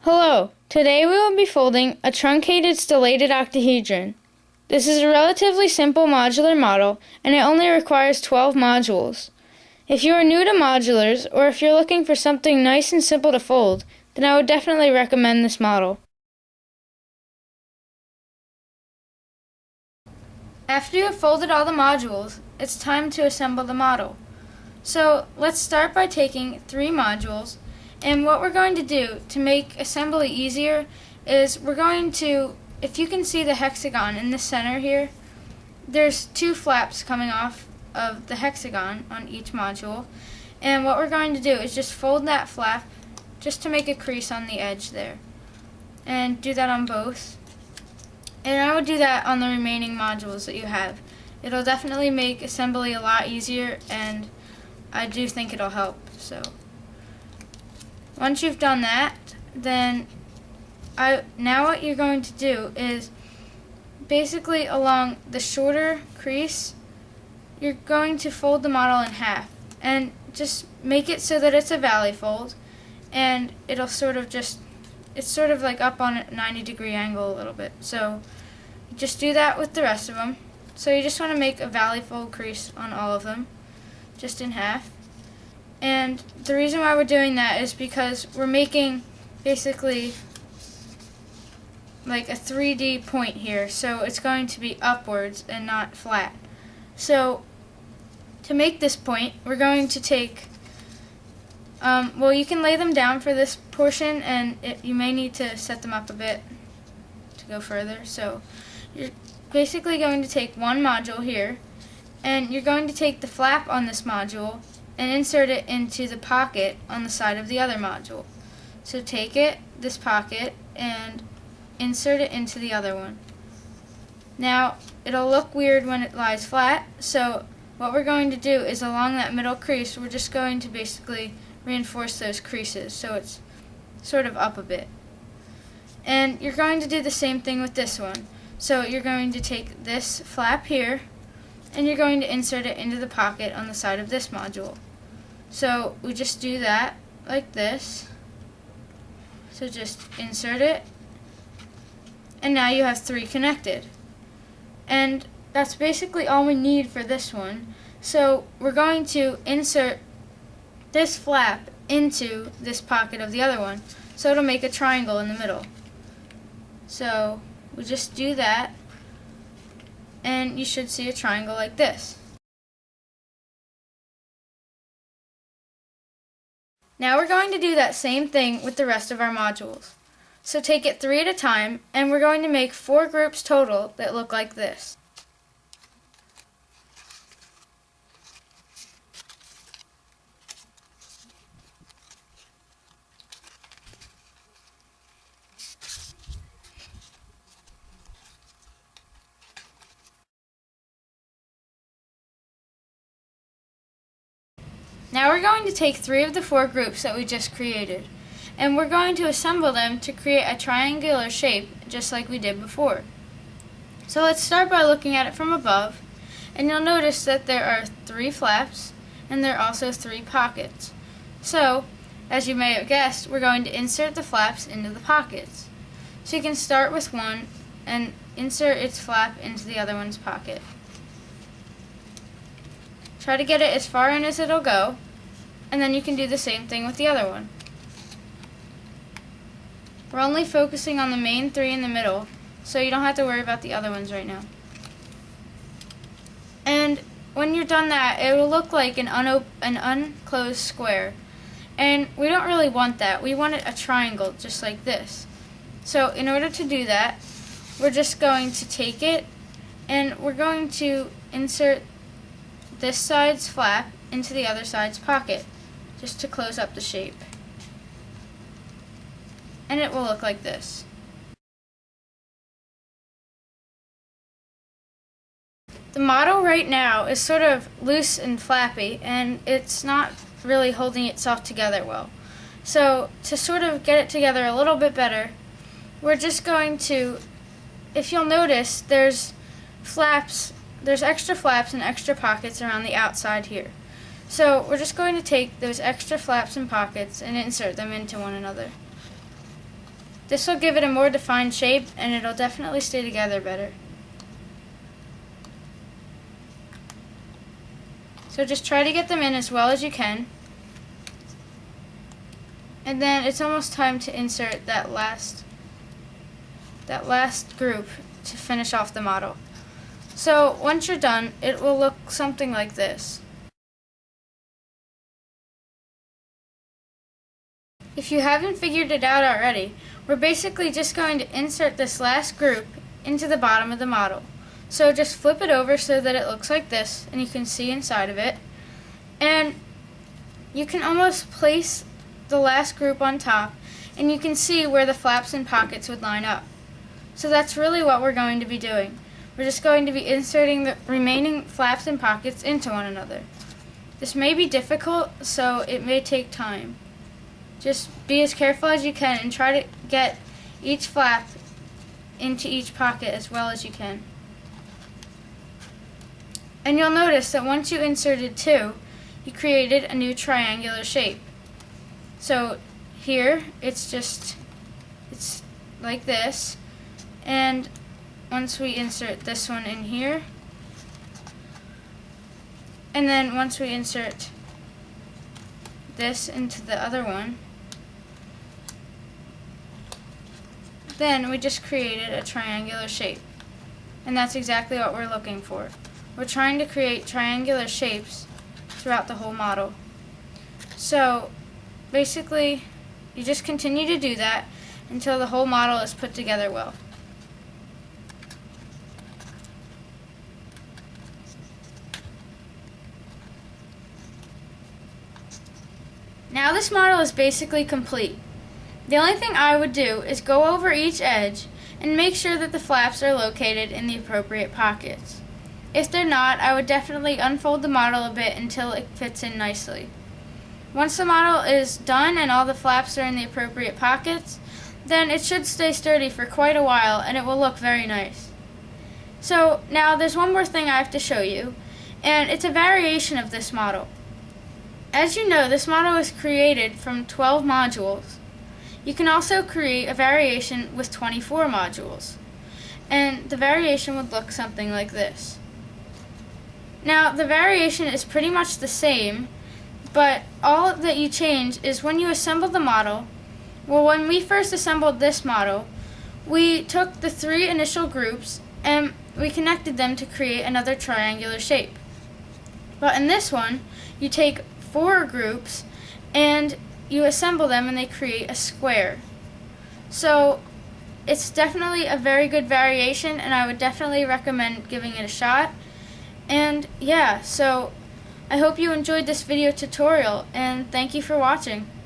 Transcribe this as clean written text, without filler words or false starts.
Hello, today we will be folding a truncated stellated octahedron. This is a relatively simple modular model, and it only requires 12 modules. If you are new to modulars, or if you're looking for something nice and simple to fold, then I would definitely recommend this model. After you have folded all the modules, it's time to assemble the model. So let's start by taking 3 modules. And what we're going to do to make assembly easier is we're going to, if you can see the hexagon in the center here, there's 2 flaps coming off of the hexagon on each module. And what we're going to do is just fold that flap just to make a crease on the edge there. And do that on both. And I would do that on the remaining modules that you have. It'll definitely make assembly a lot easier, and I do think it'll help. So once you've done that, then now what you're going to do is basically along the shorter crease, you're going to fold the model in half and just make it so that it's a valley fold, and it'll it's sort of like up on a 90-degree angle a little bit. So just do that with the rest of them. So you just want to make a valley fold crease on all of them, just in half. And the reason why we're doing that is because we're making basically like a 3D point here, so it's going to be upwards and not flat. So to make this point, we're going to take, well, you can lay them down for this portion, and you may need to set them up a bit to go further. So you're basically going to take one module here, and you're going to take the flap on this module and insert it into the pocket on the side of the other module. So take this pocket, and insert it into the other one. Now, it'll look weird when it lies flat, so what we're going to do is along that middle crease, we're just going to basically reinforce those creases so it's sort of up a bit. And you're going to do the same thing with this one. So you're going to take this flap here, and you're going to insert it into the pocket on the side of this module. So we just do that like this. So just insert it, and now you have 3 connected. And that's basically all we need for this one. So we're going to insert this flap into this pocket of the other one, so it'll make a triangle in the middle. So we just do that, and you should see a triangle like this. Now we're going to do that same thing with the rest of our modules. So take it 3 at a time, and we're going to make 4 groups total that look like this. Now we're going to take 3 of the 4 groups that we just created, and we're going to assemble them to create a triangular shape just like we did before. So let's start by looking at it from above, and you'll notice that there are 3 flaps, and there are also 3 pockets. So, as you may have guessed, we're going to insert the flaps into the pockets. So you can start with one and insert its flap into the other one's pocket. Try to get it as far in as it'll go, and then you can do the same thing with the other one. We're only focusing on the main 3 in the middle, so you don't have to worry about the other ones right now. And when you're done that, it will look like an unclosed square. And we don't really want that. We want it a triangle, just like this. So in order to do that, we're just going to take it, and we're going to insert this side's flap into the other side's pocket, just to close up the shape. And it will look like this. The model right now is sort of loose and flappy, and it's not really holding itself together well. So to sort of get it together a little bit better, we're just going to, if you'll notice, there's extra flaps and extra pockets around the outside here. So we're just going to take those extra flaps and pockets and insert them into one another. This will give it a more defined shape, and it'll definitely stay together better. So just try to get them in as well as you can. And then it's almost time to insert that last group to finish off the model. So once you're done, it will look something like this. If you haven't figured it out already, we're basically just going to insert this last group into the bottom of the model. So just flip it over so that it looks like this, and you can see inside of it. And you can almost place the last group on top, and you can see where the flaps and pockets would line up. So that's really what we're going to be doing. We're just going to be inserting the remaining flaps and pockets into one another. This may be difficult, so it may take time. Just be as careful as you can and try to get each flap into each pocket as well as you can. And you'll notice that once you inserted two, you created a new triangular shape. So here it's like this, and once we insert this one in here, and then once we insert this into the other one, then we just created a triangular shape. And that's exactly what we're looking for. We're trying to create triangular shapes throughout the whole model. So basically, you just continue to do that until the whole model is put together well. Now this model is basically complete. The only thing I would do is go over each edge and make sure that the flaps are located in the appropriate pockets. If they're not, I would definitely unfold the model a bit until it fits in nicely. Once the model is done and all the flaps are in the appropriate pockets, then it should stay sturdy for quite a while and it will look very nice. So now there's one more thing I have to show you, and it's a variation of this model. As you know, this model was created from 12 modules. You can also create a variation with 24 modules, and the variation would look something like this. Now, the variation is pretty much the same, but all that you change is when you assemble the model. Well, when we first assembled this model, we took the three initial groups and we connected them to create another triangular shape. But in this one, you take four groups and you assemble them and they create a square. So it's definitely a very good variation, and I would definitely recommend giving it a shot. And yeah, so I hope you enjoyed this video tutorial, and thank you for watching.